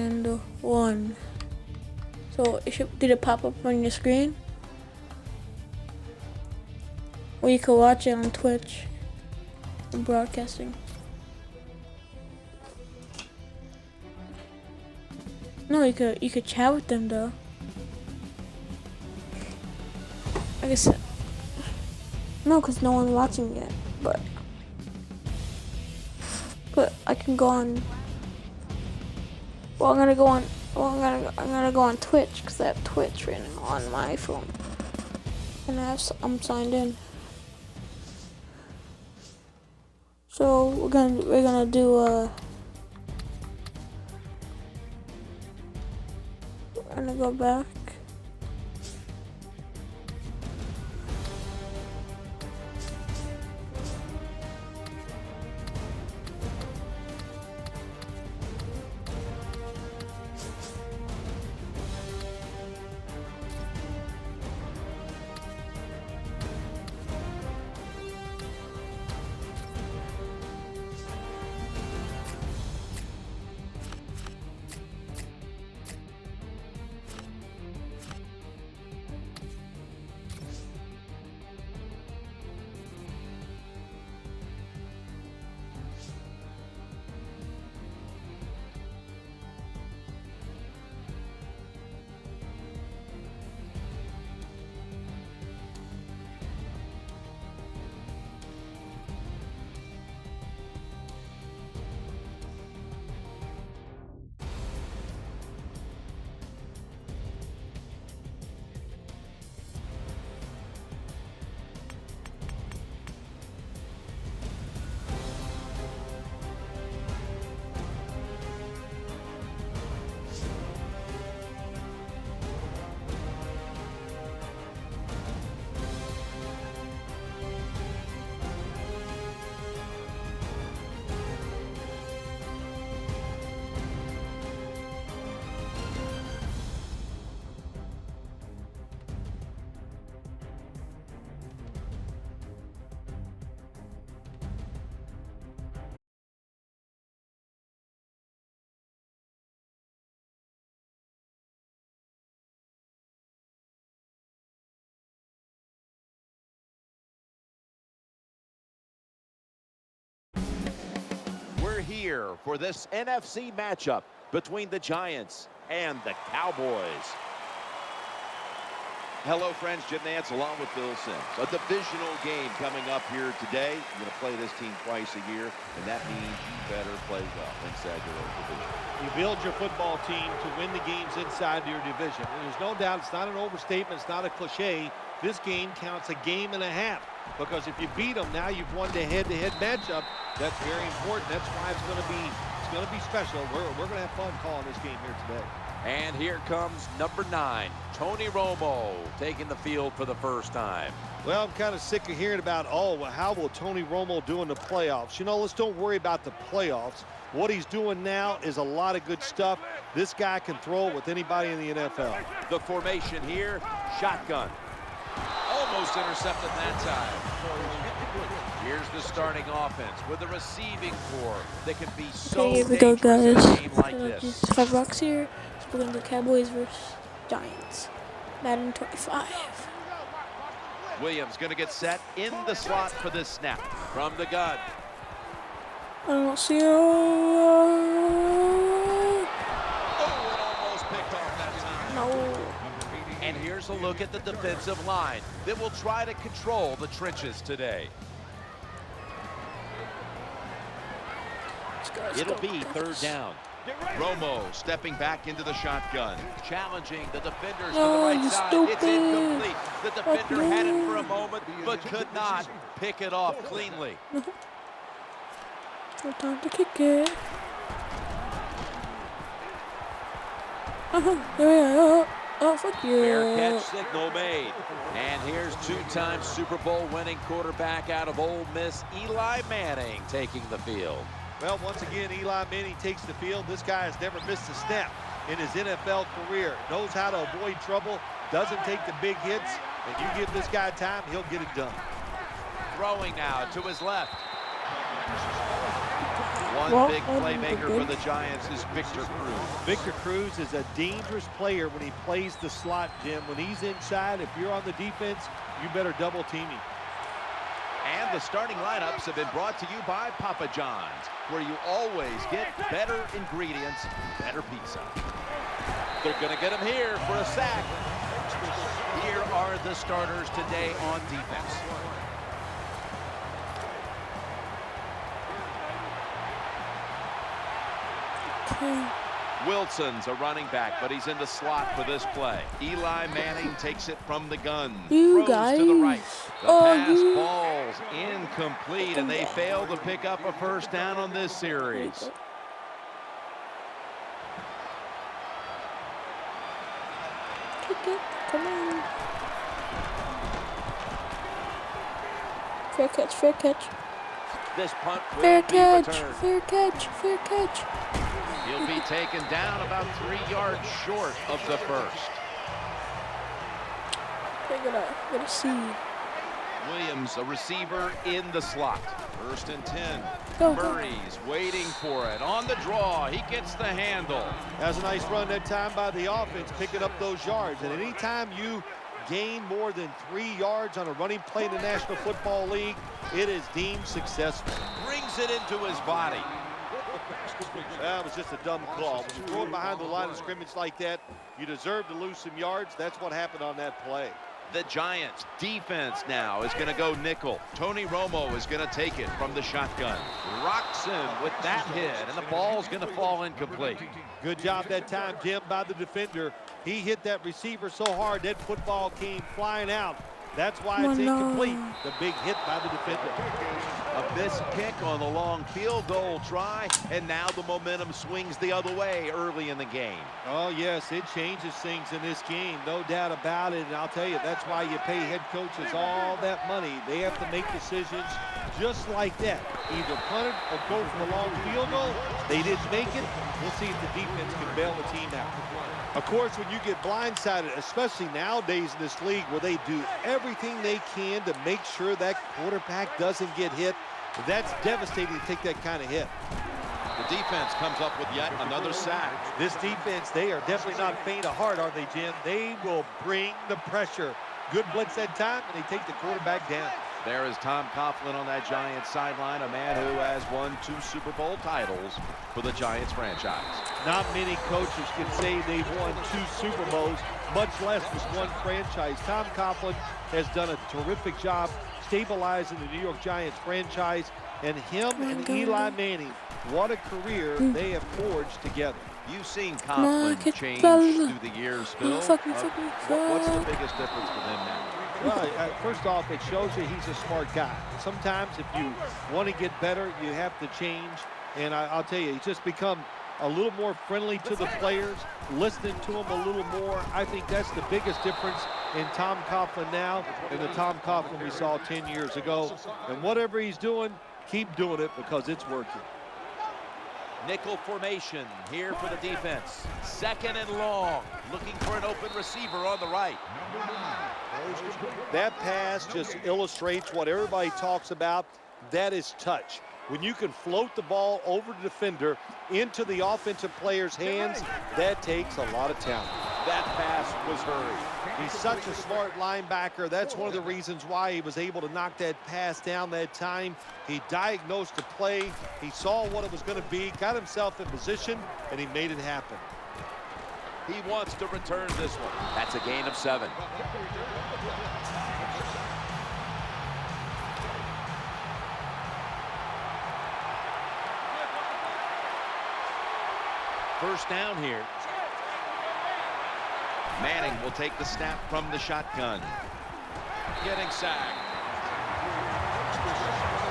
And 1. So did it pop up on your screen? Or you could watch it on Twitch. Broadcasting. No, you could chat with them though. I guess no, cause no one's watching it. But I can go on. Well, I'm gonna go on. Well, I'm gonna go on Twitch because I have Twitch right now on my phone, and I'm signed in. So we're gonna do we're gonna go back. We're here for this NFC matchup between the Giants and the Cowboys. Hello, friends. Jim Nantz along with Bill Sims. A divisional game coming up here today. You're going to play this team twice a year, and that means you better play well inside your own division. You build your football team to win the games inside your division. And there's no doubt, it's not an overstatement, it's not a cliche. This game counts a game and a half, because if you beat them, now you've won the head-to-head matchup. That's very important. That's why it's going to be special. We're going to have fun calling this game here today. And here comes number 9, Tony Romo, taking the field for the first time. Well, I'm kind of sick of hearing about, how will Tony Romo do in the playoffs? You know, let's don't worry about the playoffs. What he's doing now is a lot of good stuff. This guy can throw with anybody in the NFL. The formation here, shotgun. Almost intercepted that time. Here's the starting offense with a receiving core that can be so Okay, here we go, dangerous guys. in a game like this. Just $5 here. So we're going to Cowboys versus Giants. Madden 25. Williams going to get set in the slot for this snap from the gun. I don't see it. Oh, it almost picked off that time. No. And here's a look at the defensive line that will try to control the trenches today. It'll be third down. Romo stepping back into the shotgun, challenging the defenders to the right side. It's incomplete. The defender had it for a moment, but could not pick it off cleanly. No time to kick it. Oh, fuck you. Fair catch signal made. And here's two-time Super Bowl winning quarterback out of Ole Miss, Eli Manning, taking the field. Well, once again, Eli Manning takes the field. This guy has never missed a snap in his NFL career. Knows how to avoid trouble, doesn't take the big hits, and you give this guy time, he'll get it done. Throwing now to his left. One big playmaker for the Giants is Victor Cruz. Victor Cruz is a dangerous player when he plays the slot, Jim. When he's inside, if you're on the defense, you better double team him. And the starting lineups have been brought to you by Papa John's, where you always get better ingredients, better pizza. They're going to get him here for a sack. Here are the starters today on defense. Wilson's a running back, but he's in the slot for this play. Eli Manning takes it from the gun. You Throws guys. to the right. The pass falls incomplete, and they fail to pick up a first down on this series. Come on. Fair catch, fair catch. This punt will Fair be catch, returned. fair catch, fair catch. He'll be taken down about 3 yards short of the first. They're gonna see. Williams, a receiver in the slot. 1st and 10. Go. Murray's waiting for it. On the draw, he gets the handle. That's a nice run that time by the offense, picking up those yards. And anytime you gain more than 3 yards on a running play in the National Football League, it is deemed successful. Brings it into his body. That was just a dumb call. When you throw it behind the line of scrimmage like that, you deserve to lose some yards. That's what happened on that play. The Giants defense now is going to go nickel. Tony Romo is going to take it from the shotgun. Rocks him with that hit, and the ball's going to fall incomplete. Good job that time, Jim, by the defender. He hit that receiver so hard that football came flying out. That's why it's incomplete. The big hit by the defender. A missed kick on the long field goal try, and now the momentum swings the other way early in the game. Oh, yes, it changes things in this game, no doubt about it. And I'll tell you, that's why you pay head coaches all that money. They have to make decisions just like that. Either punt it or go for the long field goal. They didn't make it. We'll see if the defense can bail the team out. Of course, when you get blindsided, especially nowadays in this league where they do everything they can to make sure that quarterback doesn't get hit, that's devastating to take that kind of hit. The defense comes up with yet another sack. This defense, they are definitely not faint of heart, are they, Jim? They will bring the pressure. Good blitz that time, and they take the quarterback down. There is Tom Coughlin on that Giants sideline, a man who has won 2 Super Bowl titles for the Giants franchise. Not many coaches can say they've won 2 Super Bowls, much less with one franchise. Tom Coughlin has done a terrific job stabilizing the New York Giants franchise, and him and Eli Manning, what a career they have forged together. You've seen Coughlin change through the years, Phil. What's the biggest difference with him now? Well, first off, it shows you he's a smart guy. Sometimes if you want to get better, you have to change. And I'll tell you, he's just become a little more friendly to the players, listening to them a little more. I think that's the biggest difference in Tom Coughlin now and the Tom Coughlin we saw 10 years ago. And whatever he's doing, keep doing it because it's working. Nickel formation here for the defense. 2nd and long, looking for an open receiver on the right. That pass just illustrates what everybody talks about. That is touch. When you can float the ball over the defender into the offensive player's hands, that takes a lot of talent. That pass was hurried. He's such a smart linebacker. That's one of the reasons why he was able to knock that pass down that time. He diagnosed the play. He saw what it was going to be, got himself in position, and he made it happen. He wants to return this one. That's a gain of 7. First down here. Manning will take the snap from the shotgun. Getting sacked.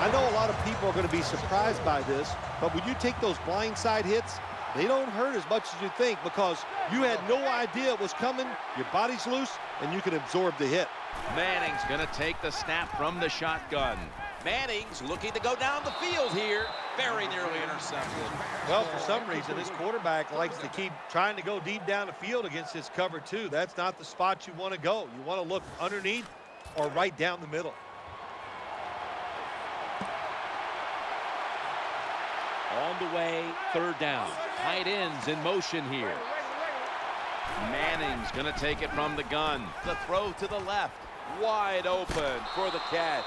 I know a lot of people are going to be surprised by this, but when you take those blindside hits, they don't hurt as much as you think because you had no idea it was coming. Your body's loose, and you can absorb the hit. Manning's going to take the snap from the shotgun. Manning's looking to go down the field here. Very nearly intercepted. Well, for some reason, this quarterback likes to keep trying to go deep down the field against his cover two. That's not the spot you want to go. You want to look underneath or right down the middle. On the way, third down. Tight ends in motion here. Manning's going to take it from the gun. The throw to the left. Wide open for the catch.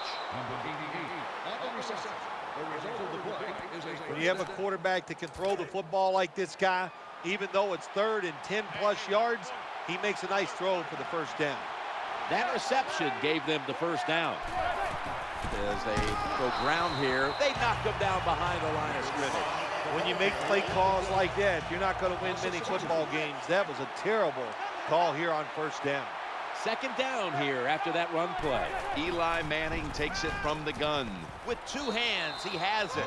When you have a quarterback that can throw the football like this guy, even though it's 3rd and 10+ yards, he makes a nice throw for the first down. That reception gave them the first down. As they go ground here, they knock him down behind the line of scrimmage. When you make play calls like that, you're not going to win many football games. That was a terrible call here on first down. Second down here after that run play. Eli Manning takes it from the gun. With 2 hands, he has it.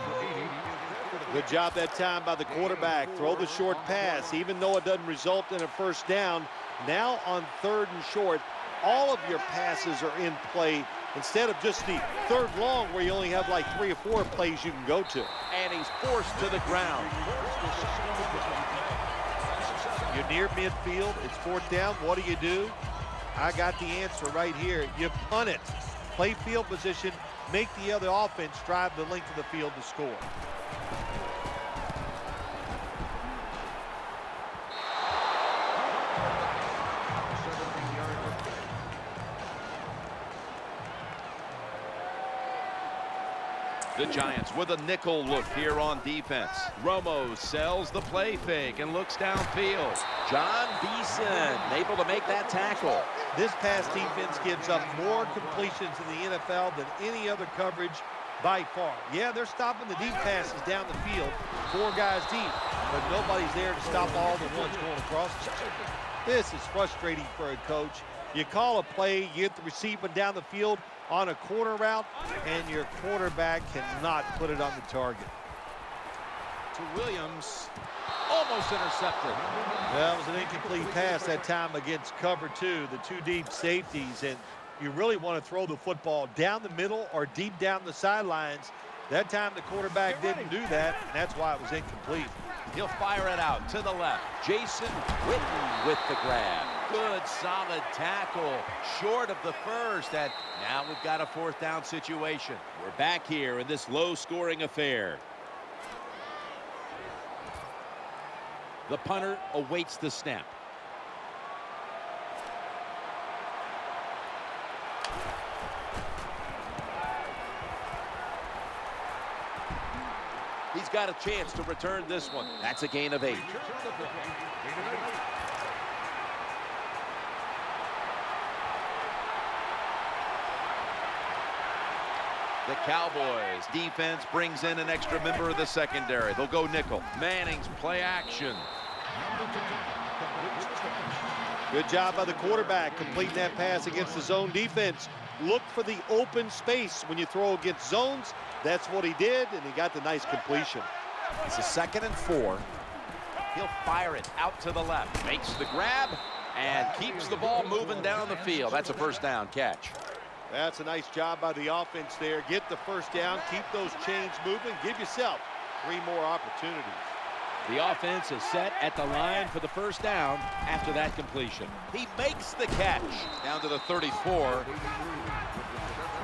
Good job that time by the quarterback. Throw the short pass, even though it doesn't result in a first down. Now on 3rd and short, all of your passes are in play instead of just the 3rd long where you only have like 3 or 4 plays you can go to. And he's forced to the ground. You're near midfield. It's 4th down. What do? I got the answer right here. You punt it. Play field position. Make the other offense drive the length of the field to score. The Giants with a nickel look here on defense. Romo sells the play fake and looks downfield. John Beeson able to make that tackle. This pass defense gives up more completions in the NFL than any other coverage by far. Yeah, they're stopping the deep passes down the field, 4 guys deep, but nobody's there to stop all the ones going across. This is frustrating for a coach. You call a play, you get the receiver down the field on a corner route, and your quarterback cannot put it on the target. To Williams, almost intercepted. That was an incomplete pass that time against cover 2, the 2 deep safeties, and you really want to throw the football down the middle or deep down the sidelines. That time the quarterback didn't do that, and that's why it was incomplete. He'll fire it out to the left. Jason Witten with the grab. Good, solid tackle, short of the first, and now we've got a 4th down situation. We're back here in this low-scoring affair. The punter awaits the snap. He's got a chance to return this one. That's a gain of 8. The Cowboys defense brings in an extra member of the secondary. They'll go nickel. Manning's play action. Good job by the quarterback completing that pass against the zone defense. Look for the open space when you throw against zones. That's what he did, and he got the nice completion. It's a 2nd and 4. He'll fire it out to the left. Makes the grab and keeps the ball moving down the field. That's a first down catch. That's a nice job by the offense there. Get the first down, keep those chains moving, give yourself 3 more opportunities. The offense is set at the line for the first down after that completion. He makes the catch down to the 34.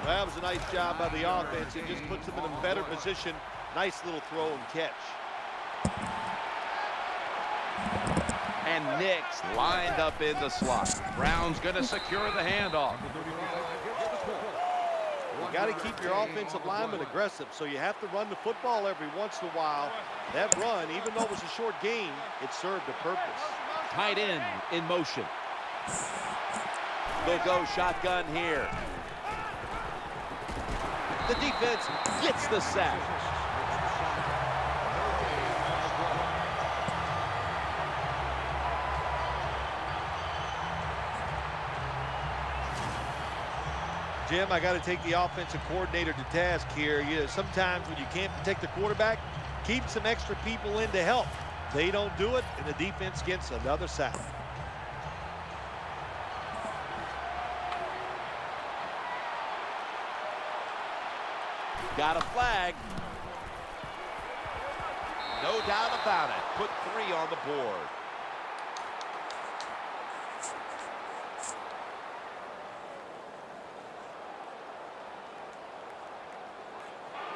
That was a nice job by the offense. It just puts them in a better position. Nice little throw and catch. And Nick's lined up in the slot. Brown's going to secure the handoff. You got to keep your offensive lineman aggressive, so you have to run the football every once in a while. That run, even though it was a short game, it served a purpose. Tight end in motion. They'll go shotgun here. The defense gets the sack. Jim, I got to take the offensive coordinator to task here. Sometimes when you can't protect the quarterback, keep some extra people in to help. They don't do it, and the defense gets another sack. Got a flag. No doubt about it. Put 3 on the board.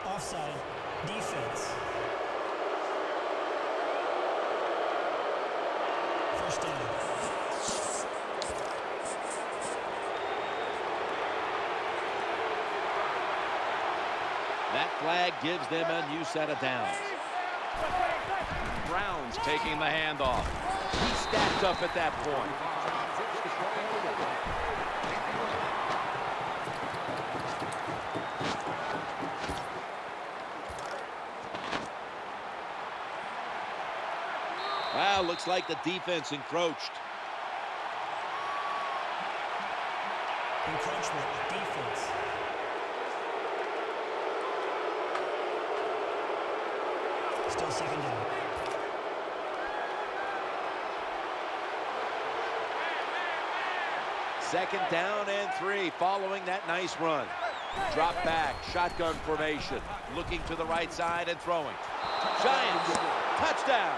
Offside, defense. First down. That flag gives them a new set of downs. Brown's taking the handoff. He stacked up at that point. Wow, looks like the defense encroached. Encroachment, defense. Still second down. Second down and 3 following that nice run. Drop back, shotgun formation, looking to the right side and throwing. Giants, touchdown.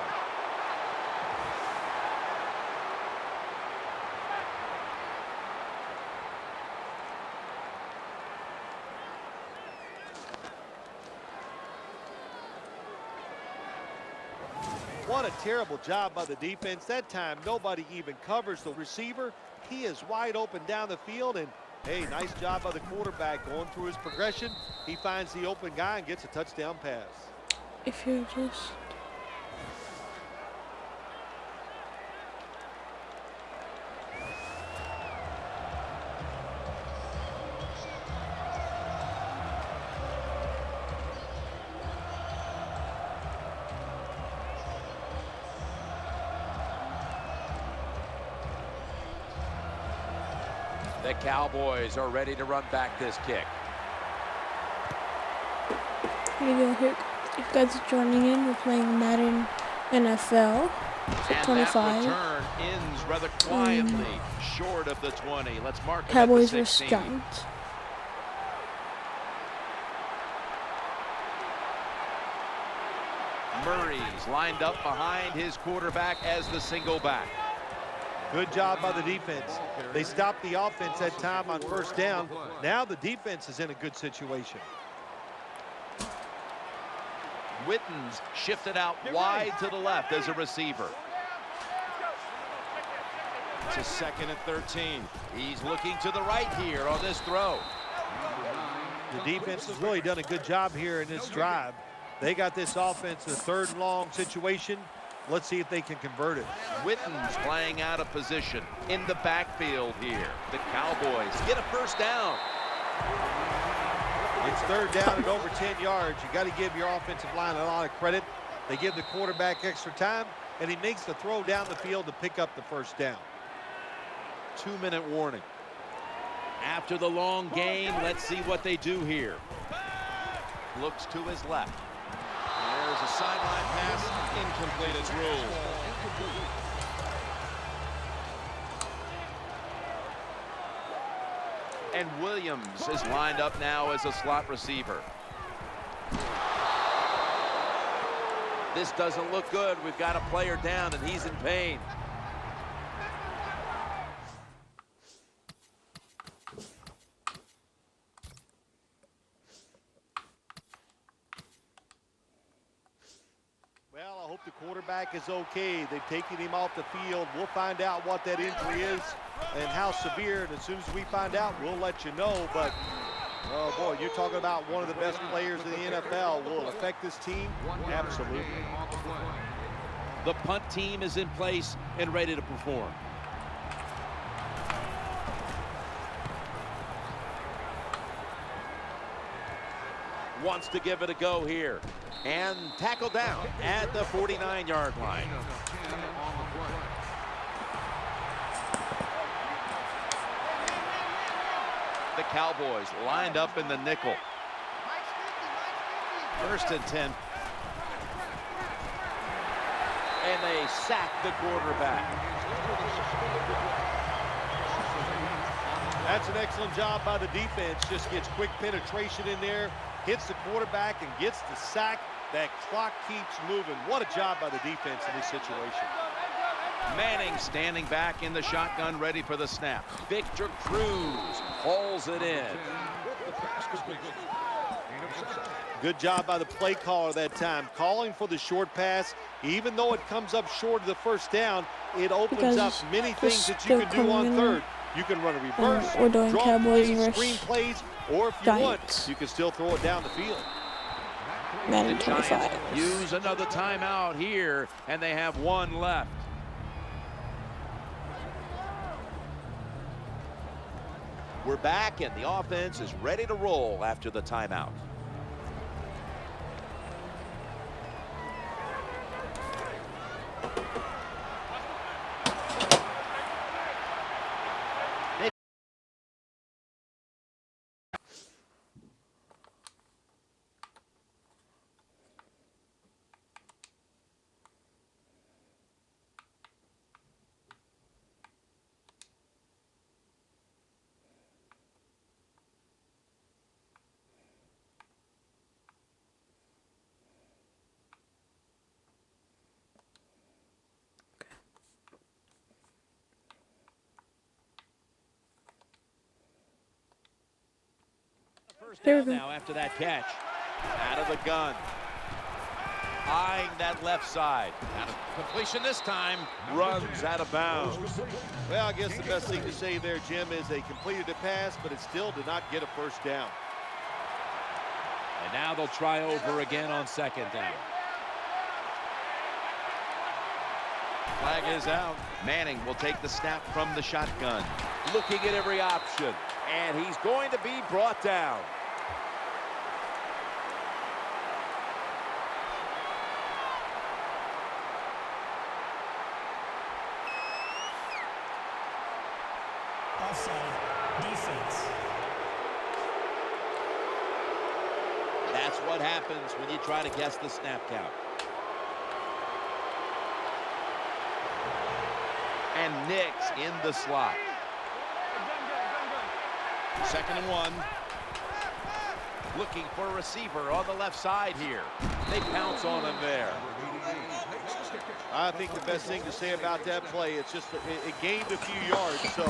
What a terrible job by the defense. That time, nobody even covers the receiver. He is wide open down the field, and hey, nice job by the quarterback going through his progression. He finds the open guy and gets a touchdown pass. If you're just... The Cowboys are ready to run back this kick. Here you go. Here, if you guys are joining in, we're playing Madden NFL. So And 25. that return ends rather quietly short of the 20. Let's mark it Cowboys at the vs 16. Giants. Murray's lined up behind his quarterback as the single back. Good job by the defense. They stopped the offense that time on first down. Now the defense is in a good situation. Witten's shifted out wide to the left as a receiver. It's a 2nd and 13. He's looking to the right here on this throw. The defense has really done a good job here in this drive. They got this offense in a 3rd and long situation. Let's see if they can convert it. Witten's playing out of position in the backfield here. The Cowboys get a first down. It's 3rd down at over 10 yards. You got to give your offensive line a lot of credit. They give the quarterback extra time, and he makes the throw down the field to pick up the first down. 2-minute warning. After the long gain, let's see what they do here. Looks to his left. There's a sideline pass, incomplete as ruled. And Williams is lined up now as a slot receiver. This doesn't look good. We've got a player down and he's in pain. Well, I hope the quarterback is okay. They've taken him off the field. We'll find out what that injury is and how severe, and as soon as we find out, we'll let you know. But, oh boy, you're talking about one of the best players in the NFL. Will it affect this team? Absolutely. The punt team is in place and ready to perform. Wants to give it a go here. And tackle down at the 49-yard line. The Cowboys lined up in the nickel. 1st and 10. And they sack the quarterback. That's an excellent job by the defense. Just gets quick penetration in there, hits the quarterback, and gets the sack. That clock keeps moving. What a job by the defense in this situation. Manning standing back in the shotgun, ready for the snap. Victor Cruz hauls it in. Good job by the play caller that time, calling for the short pass. Even though it comes up short of the first down, it opens up many things that you can do on third. You can run a reverse, we're doing draw Cowboys plays, versus screen plays, or if you want, you can still throw it down the field. Madden The Giants 25. use another timeout here, and they have one left. We're back, and the offense is ready to roll after the timeout. First down now after that catch. Out of the gun. Eyeing that left side. Out of completion this time. Runs out of bounds. Well, I guess the best thing to say there, Jim, is they completed a pass, but it still did not get a first down. And now they'll try over again on second down. Flag is out. Manning will take the snap from the shotgun. Looking at every option. And he's going to be brought down. Offside. Defense. That's what happens when you try to guess the snap count. And Nix in the slot. 2nd and 1. Looking for a receiver on the left side here. They pounce on him there. I think the best thing to say about that play, it's just it gained a few yards, so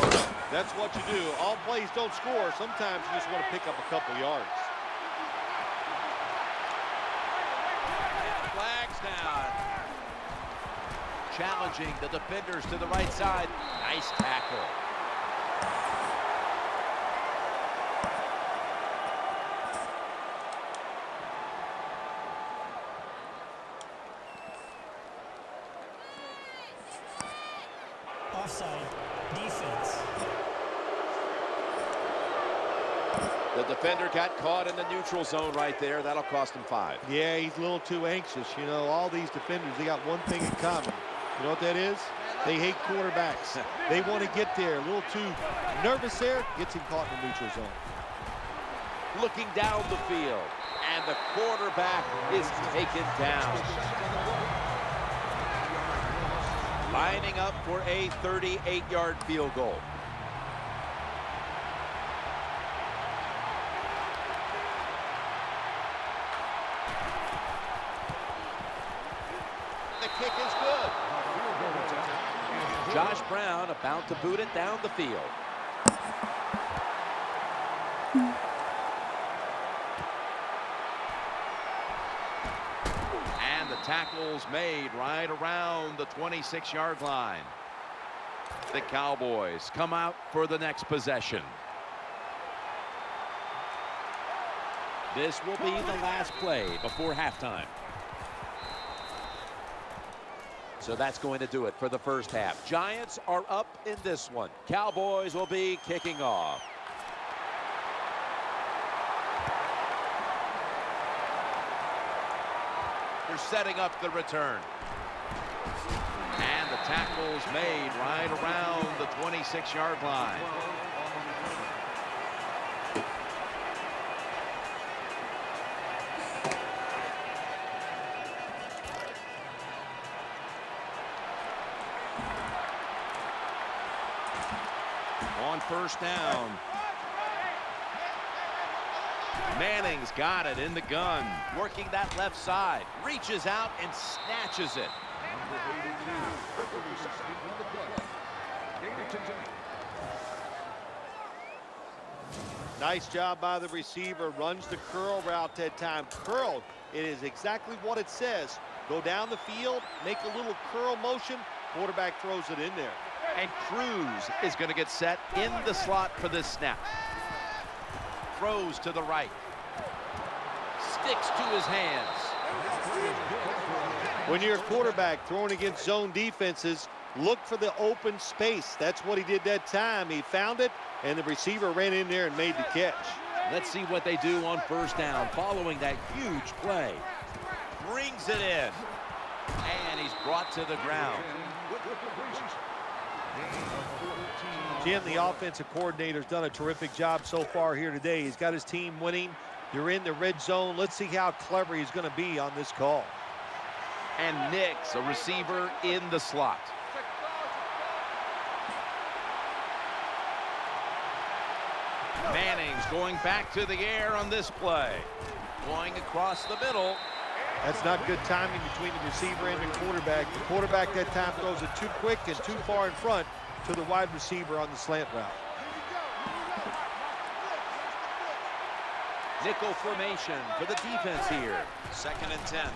that's what you do. All plays don't score. Sometimes you just want to pick up a couple yards. Flags down. Challenging the defenders to the right side. Nice tackle. Offside. Defense. The defender got caught in the neutral zone right there. That'll cost him 5. Yeah, he's a little too anxious. You know, all these defenders, they got one thing in common. You know what that is? They hate quarterbacks. They want to get there. A little too nervous there. Gets him caught in the neutral zone. Looking down the field. And the quarterback is taken down. Lining up for a 38-yard field goal. The kick is good. Josh Brown about to boot it down the field. And the tackle's made right around the 26-yard line. The Cowboys come out for the next possession. This will be the last play before halftime. So that's going to do it for the first half. Giants are up in this one. Cowboys will be kicking off. They're setting up the return. And the tackle's made right around the 26-yard line. On first down. Manning's got it in the gun. Working that left side. Reaches out and snatches it. Nice job by the receiver. Runs the curl route that time. Curl, it is exactly what it says. Go down the field, make a little curl motion. Quarterback throws it in there. And Cruz is going to get set in the slot for this snap. Throws to the right. Sticks to his hands. When you're a quarterback throwing against zone defenses, look for the open space. That's what he did that time. He found it, and the receiver ran in there and made the catch. Let's see what they do on first down following that huge play. Brings it in. And he's brought to the ground. Jim, the offensive coordinator's done a terrific job so far here today. He's got his team winning. You're in the red zone. Let's see how clever he's going to be on this call. And Nix, a receiver in the slot. Manning's going back to the air on this play. Going across the middle. That's not good timing between the receiver and the quarterback. The quarterback that time throws it too quick and too far in front to the wide receiver on the slant route. Nickel formation for the defense here. 2nd and 10.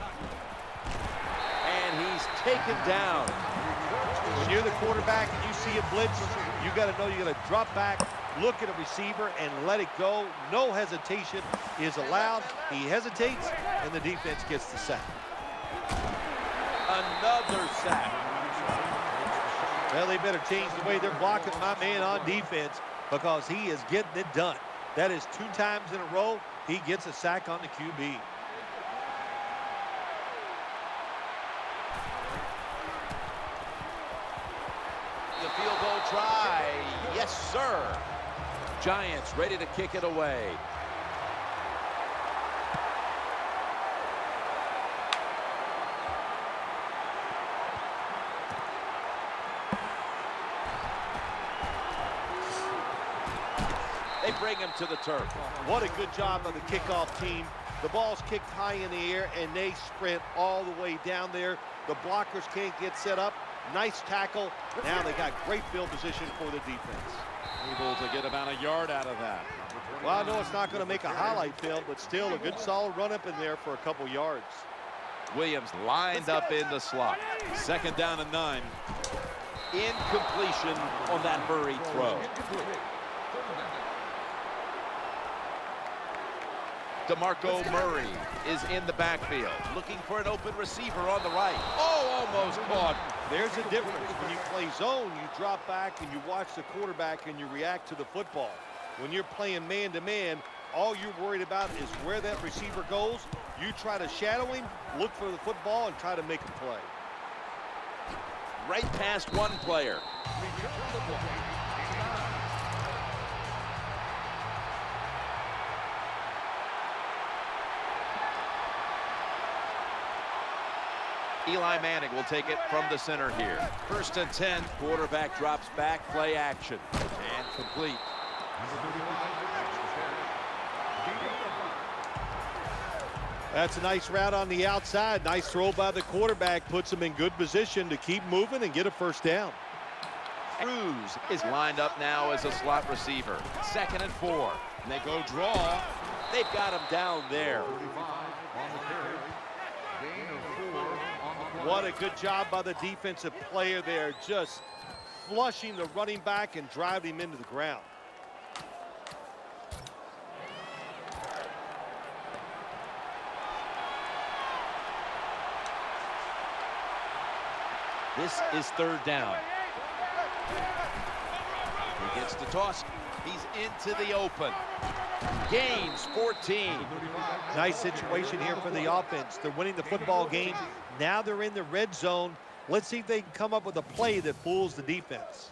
And he's taken down. When you're the quarterback and you see a blitz, you got to know you got to drop back, look at a receiver, and let it go. No hesitation is allowed. He hesitates, and the defense gets the sack. Another sack. Well, they better change the way they're blocking my man on defense because he is getting it done. That is 2 times in a row he gets a sack on the QB. The field goal try. Yes, sir. Giants ready to kick it away. They bring him to the turf. What a good job of the kickoff team. The ball's kicked high in the air, and they sprint all the way down there. The blockers can't get set up. Nice tackle. Now they got great field position for the defense. Able to get about a yard out of that. Well, I know it's not going to make a highlight film, but still a good solid run up in there for a couple yards. Williams lined up in the slot. 2nd down and 9. Incompletion on that hurried throw. DeMarco Murray is in the backfield, looking for an open receiver on the right. Oh, almost caught. There's a difference. When you play zone, you drop back and you watch the quarterback and you react to the football. When you're playing man-to-man, all you're worried about is where that receiver goes. You try to shadow him, look for the football, and try to make a play. Right past one player. Eli Manning will take it from the center here. 1st and 10. Quarterback drops back, play action, and complete. That's a nice route on the outside. Nice throw by the quarterback. Puts him in good position to keep moving and get a first down. Cruz is lined up now as a slot receiver. 2nd and 4. And they go draw. They've got him down there. What a good job by the defensive player there, just flushing the running back and driving him into the ground. This is 3rd down. He gets the toss. He's into the open. Gains 14. Nice situation here for the offense. They're winning the football game. Now they're in the red zone. Let's see if they can come up with a play that fools the defense.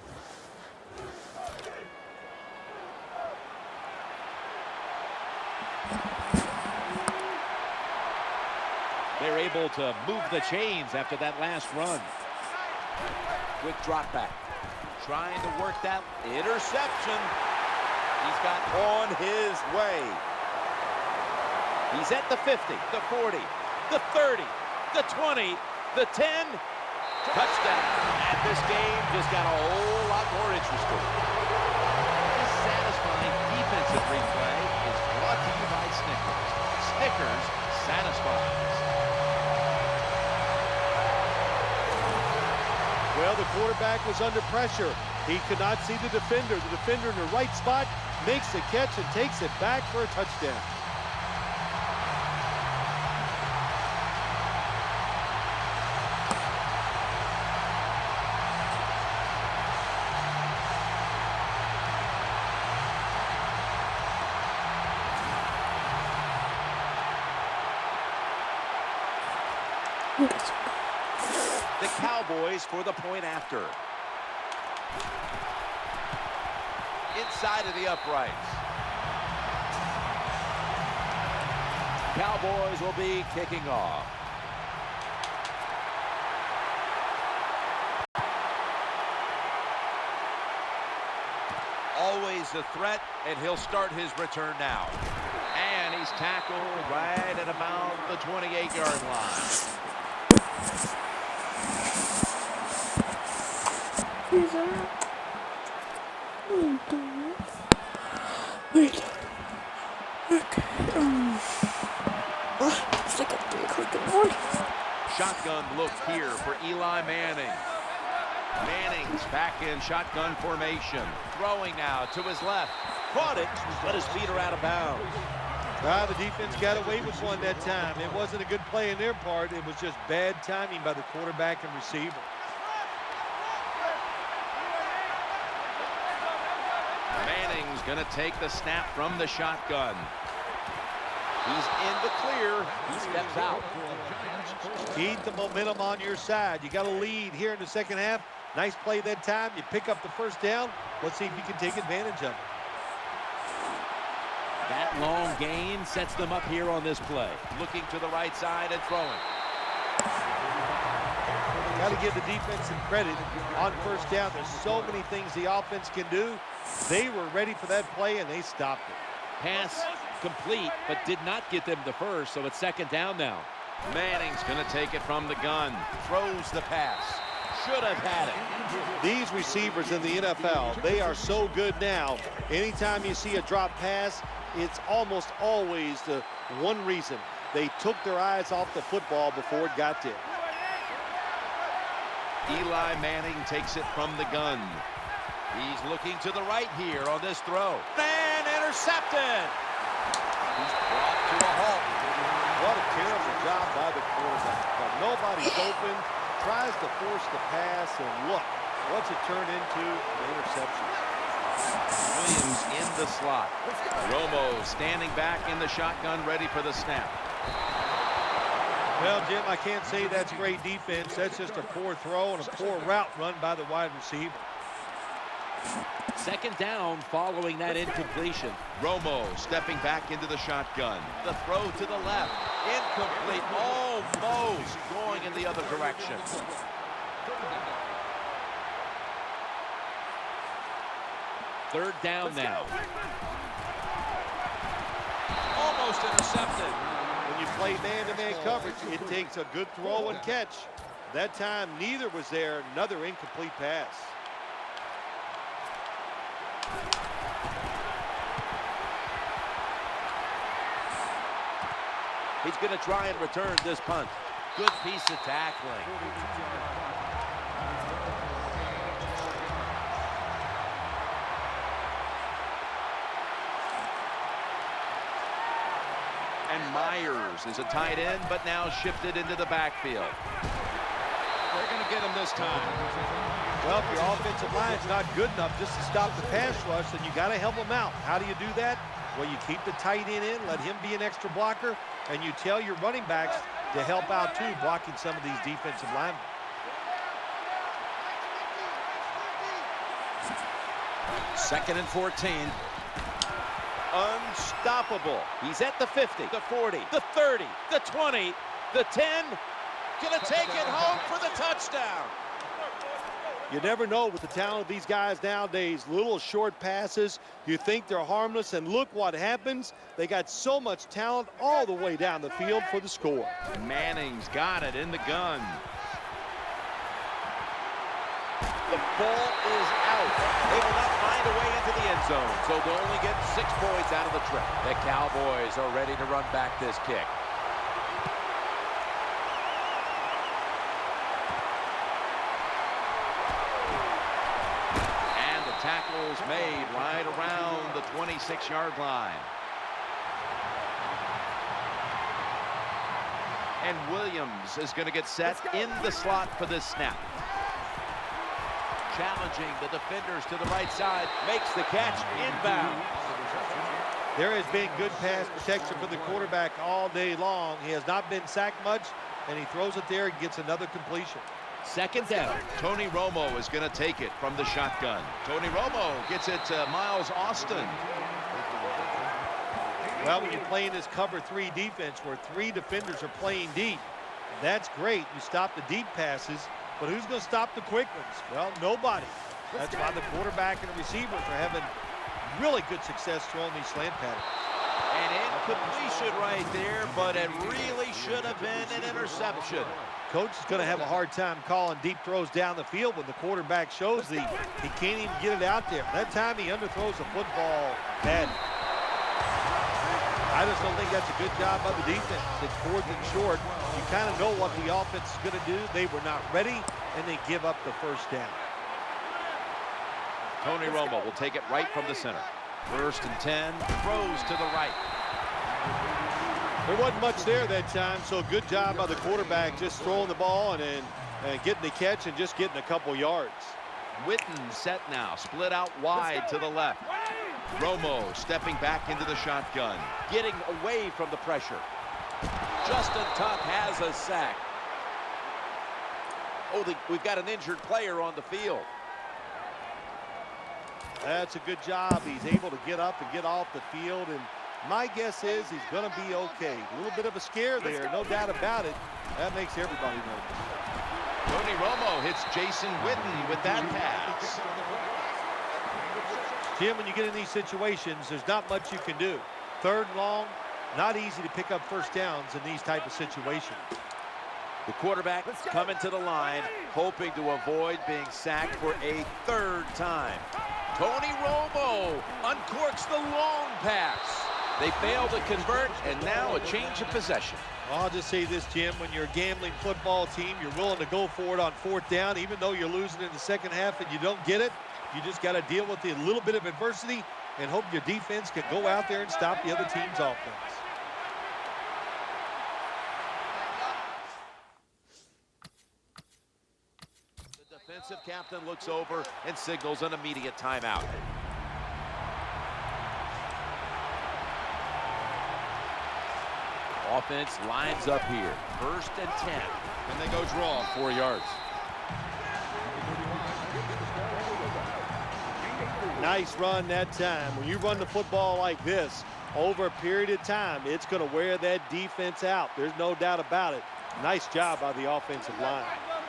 They're able to move the chains after that last run. Quick drop back. Trying to work that interception. He's got on his way. He's at the 50, the 40, the 30, the 20, the 10. Touchdown. And this game just got a whole lot more interesting. Satisfying defensive replay is brought to you by Snickers. Snickers satisfies. Well, the quarterback was under pressure. He could not see the defender. The defender in the right spot makes the catch and takes it back for a touchdown. The Cowboys for the point after. Inside of the uprights. Cowboys will be kicking off. Always a threat, and he'll start his return now. And he's tackled right at about the 28-yard line. He's out. Wait. Okay. It's like a 3-click in one. Shotgun look here for Eli Manning. Manning's back in shotgun formation. Throwing now to his left. Caught it, but his feet are out of bounds. The defense got away with one that time. It wasn't a good play in their part. It was just bad timing by the quarterback and receiver. Manning's going to take the snap from the shotgun. He's in the clear. He steps out. Keep the momentum on your side. You got a lead here in the second half. Nice play that time. You pick up the first down. Let's see if you can take advantage of it. That long gain sets them up here on this play. Looking to the right side and throwing. Got to give the defense some credit on first down. There's so many things the offense can do. They were ready for that play, and they stopped it. Pass complete, but did not get them the first, so it's second down now. Manning's going to take it from the gun. Throws the pass. Should have had it. These receivers in the NFL, they are so good now. Anytime you see a drop pass, it's almost always the one reason. They took their eyes off the football before it got there. Eli Manning takes it from the gun. He's looking to the right here on this throw. And intercepted. He's brought to a halt. What a terrible job by the quarterback. But nobody's open. Tries to force the pass, and look, what's it turned into? An interception. Williams in the slot. Romo standing back in the shotgun, ready for the snap. Well, Jim, I can't say that's great defense. That's just a poor throw and a poor route run by the wide receiver. Second down following that incompletion. Romo stepping back into the shotgun. The throw to the left. Incomplete. Almost going in the other direction. Third down now. Almost intercepted. When you play man-to-man coverage, it takes a good throw and catch. That time, neither was there. Another incomplete pass. He's going to try and return this punt. Good piece of tackling. And Myers is a tight end, but now shifted into the backfield. They're going to get him this time. Well, if your offensive line is not good enough just to stop the pass rush, then you got to help them out. How do you do that? Well, you keep the tight end in, let him be an extra blocker, and you tell your running backs to help out too, blocking some of these defensive linemen. Second and 14. Unstoppable. He's at the 50, the 40, the 30, the 20, the 10. Gonna take it home for the touchdown. You never know with the talent of these guys nowadays. Little short passes, you think they're harmless, and look what happens. They got so much talent all the way down the field for the score. Manning's got it in the gun. The ball is out. They will not find a way into the end zone, so they'll only get 6 points out of the trip. The Cowboys are ready to run back this kick. And the tackle's made right around the 26-yard line. And Williams is going to get set in the slot for this snap. Challenging the defenders to the right side, makes the catch inbound. There has been good pass protection for the quarterback all day long. He has not been sacked much, and he throws it there and gets another completion. Second down. Tony Romo is going to take it from the shotgun. Tony Romo gets it to Miles Austin. Well, when you're playing this cover 3 defense where 3 defenders are playing deep, that's great. You stop the deep passes, but who's going to stop the quick ones? Well, nobody. That's why the quarterback and the receivers are having really good success throwing these slant patterns. And incompletion right there, but it really should have been an interception. Coach is going to have a hard time calling deep throws down the field when the quarterback shows he can't even get it out there. That time he underthrows the football bad. I just don't think that's a good job by the defense. It's 4th and short. You kind of know what the offense is going to do. They were not ready, and they give up the first down. Tony Romo will take it right from the center. 1st and 10, throws to the right. There wasn't much there that time, so good job by the quarterback just throwing the ball and getting the catch and just getting a couple yards. Witten set now, split out wide to the left. Romo stepping back into the shotgun. Getting away from the pressure. Justin Tuck has a sack. Oh, we've got an injured player on the field. That's a good job. He's able to get up and get off the field, and my guess is he's going to be okay. A little bit of a scare there, no doubt about it. That makes everybody nervous. Tony Romo hits Jason Witten with that pass. Jim, when you get in these situations, there's not much you can do. 3rd and long, not easy to pick up first downs in these type of situations. The quarterback coming to the line, hoping to avoid being sacked for a 3rd time. Tony Romo uncorks the long pass. They fail to convert, and now a change of possession. Well, I'll just say this, Jim. When you're a gambling football team, you're willing to go for it on 4th down, even though you're losing in the second half and you don't get it. You just got to deal with a little bit of adversity and hope your defense can go out there and stop the other team's offense. The defensive captain looks over and signals an immediate timeout. Offense lines up here. 1st and 10. And they go draw, 4 yards. Nice run that time. When you run the football like this over a period of time, it's going to wear that defense out. There's no doubt about it. Nice job by the offensive line.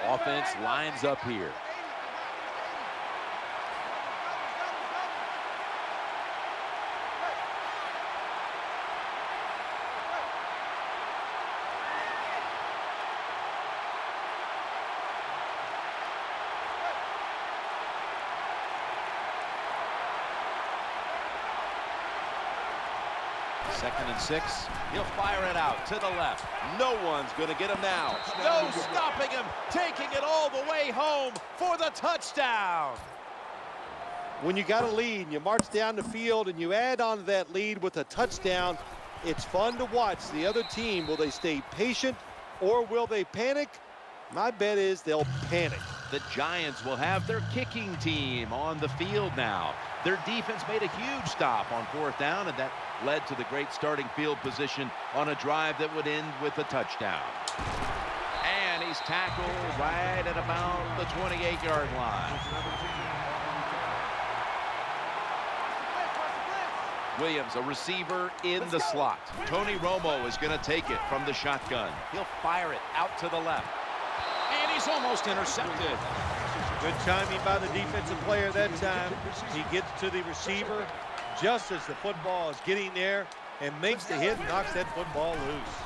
Offense lines up here. Second and 6. He'll fire it out to the left. No one's going to get him now. No stopping him. Taking it all the way home for the touchdown. When you got a lead and you march down the field and you add on to that lead with a touchdown, it's fun to watch the other team. Will they stay patient or will they panic? My bet is they'll panic. The Giants will have their kicking team on the field now. Their defense made a huge stop on 4th down, and that led to the great starting field position on a drive that would end with a touchdown. And he's tackled right at about the 28-yard line. Williams, a receiver in the slot. Tony Romo is going to take it from the shotgun. He'll fire it out to the left. And he's almost intercepted. Good timing by the defensive player that time. He gets to the receiver just as the football is getting there and makes the hit and knocks that football loose.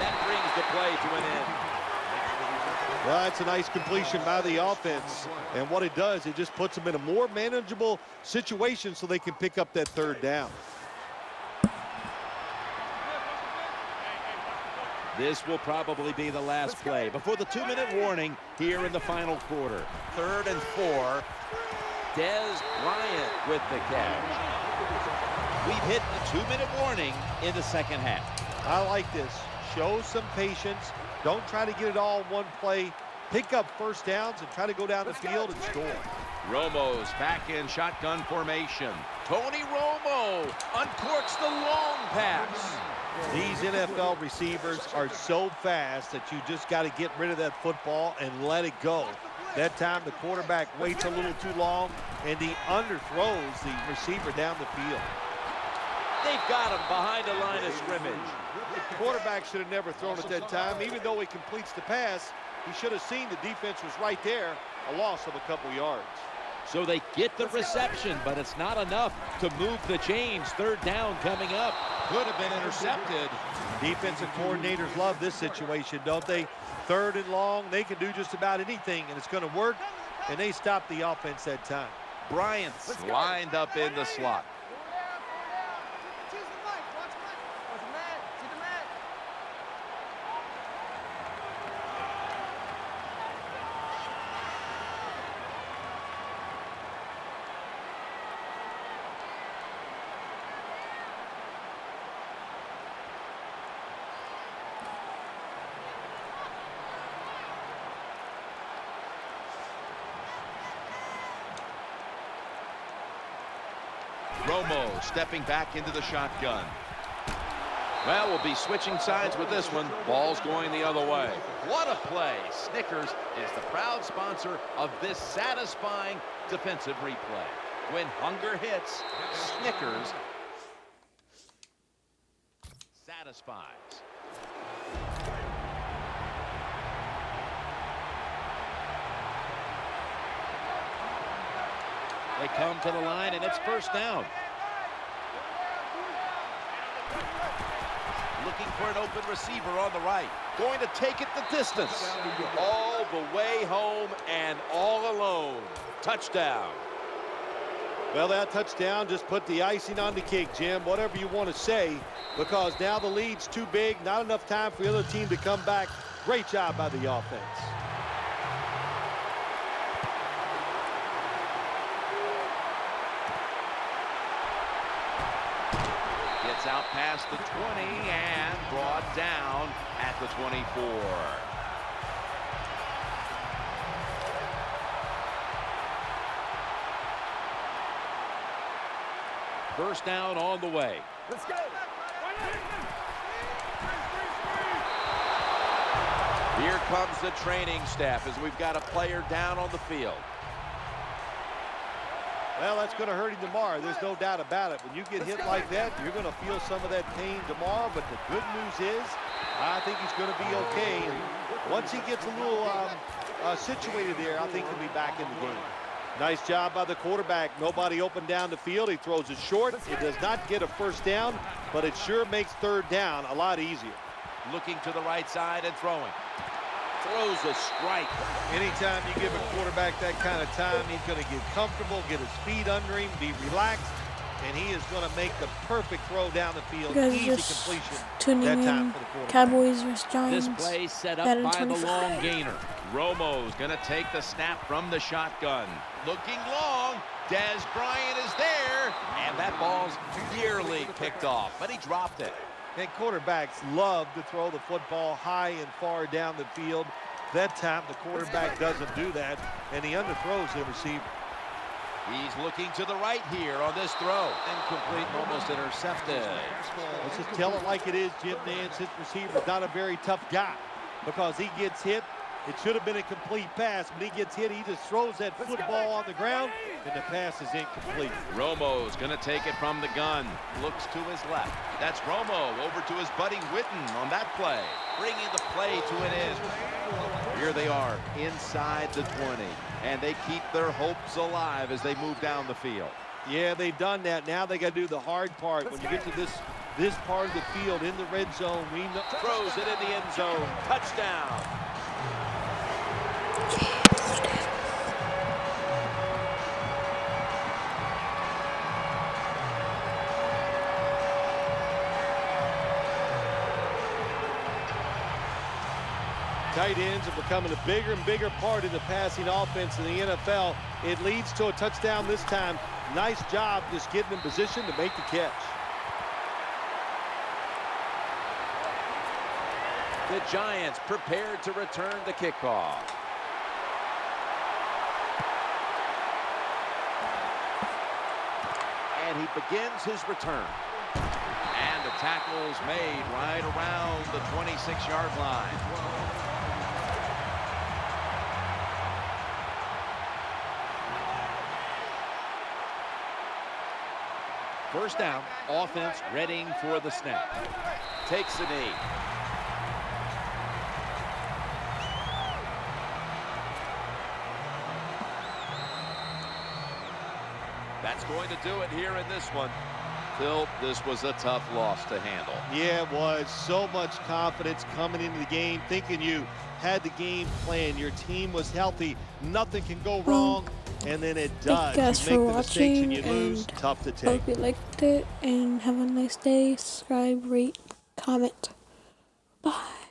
That brings the play to an end. Well, that's a nice completion by the offense. And what it does, it just puts them in a more manageable situation so they can pick up that third down. This will probably be the last play before the 2-minute warning here in the final quarter. 3rd and 4. Dez Bryant with the catch. We've hit the 2-minute warning in the second half. I like this. Show some patience. Don't try to get it all in one play. Pick up first downs and try to go down the field and score. Romo's back in shotgun formation. Tony Romo uncorks the long pass. These NFL receivers are so fast that you just got to get rid of that football and let it go. That time the quarterback waits a little too long and he underthrows the receiver down the field. They've got him behind the line of scrimmage. The quarterback should have never thrown at that time. Even though he completes the pass, he should have seen the defense was right there, a loss of a couple yards. So they get the reception, but it's not enough to move the chains. 3rd down coming up. Could have been intercepted. Defensive coordinators love this situation, don't they? 3rd and long, they can do just about anything, and it's going to work, and they stop the offense that time. Bryant's lined up in the slot. Romo stepping back into the shotgun. Well, we'll be switching sides with this one. Ball's going the other way. What a play. Snickers is the proud sponsor of this satisfying defensive replay. When hunger hits, Snickers satisfies. They come to the line, and it's 1st down. Looking for an open receiver on the right. Going to take it the distance. All the way home and all alone. Touchdown. Well, that touchdown just put the icing on the cake, Jim, whatever you want to say, because now the lead's too big, not enough time for the other team to come back. Great job by the offense. Gets out past the 20 and brought down at the 24. First down on the way. Let's go. Here comes the training staff as we've got a player down on the field. Well, that's going to hurt him tomorrow. There's no doubt about it. When you get hit like that, you're going to feel some of that pain tomorrow. But the good news is, I think he's going to be okay. And once he gets a little situated there, I think he'll be back in the game. Nice job by the quarterback. Nobody open down the field. He throws it short. It does not get a first down, but it sure makes 3rd down a lot easier. Looking to the right side and throwing. Throws a strike. Anytime you give a quarterback that kind of time, he's going to get comfortable, get his feet under him, be relaxed, and he is going to make the perfect throw down the field. You guys Easy just completion tuning that time in. for the quarterback. Cowboys vs. Giants. This play set up Madden by the 25. long gainer. Romo's going to take the snap from the shotgun. Looking long. Dez Bryant is there. And that ball's nearly picked off, but he dropped it. And quarterbacks love to throw the football high and far down the field. That time, the quarterback doesn't do that, and he underthrows the receiver. He's looking to the right here on this throw. Incomplete, almost intercepted. Let's just tell it like it is, Jim Nance. His receiver's not a very tough guy because he gets hit. It should have been a complete pass, but he gets hit. He just throws that football on the ground, and the pass is incomplete. Romo's going to take it from the gun. Looks to his left. That's Romo over to his buddy Witten on that play. Bringing the play to an end. Here they are inside the 20, and they keep their hopes alive as they move down the field. Yeah, they've done that. Now they got to do the hard part. When you get to this part of the field in the red zone, we know. Throws it in the end zone. Touchdown. Tight ends are becoming a bigger and bigger part of the passing offense in the NFL. It leads to a touchdown this time. Nice job just getting in position to make the catch. The Giants prepared to return the kickoff. And he begins his return. And the tackle's made right around the 26-yard line. First down, offense readying for the snap. Takes the knee. That's going to do it here in this one. Phil, this was a tough loss to handle. Yeah, it was. So much confidence coming into the game, thinking you had the game plan. Your team was healthy. Nothing can go wrong. And then it does. Thank you guys You for make the mistakes and watching, you lose. and Tough to take. hope you liked it, and have a nice day. Subscribe, rate, comment. Bye.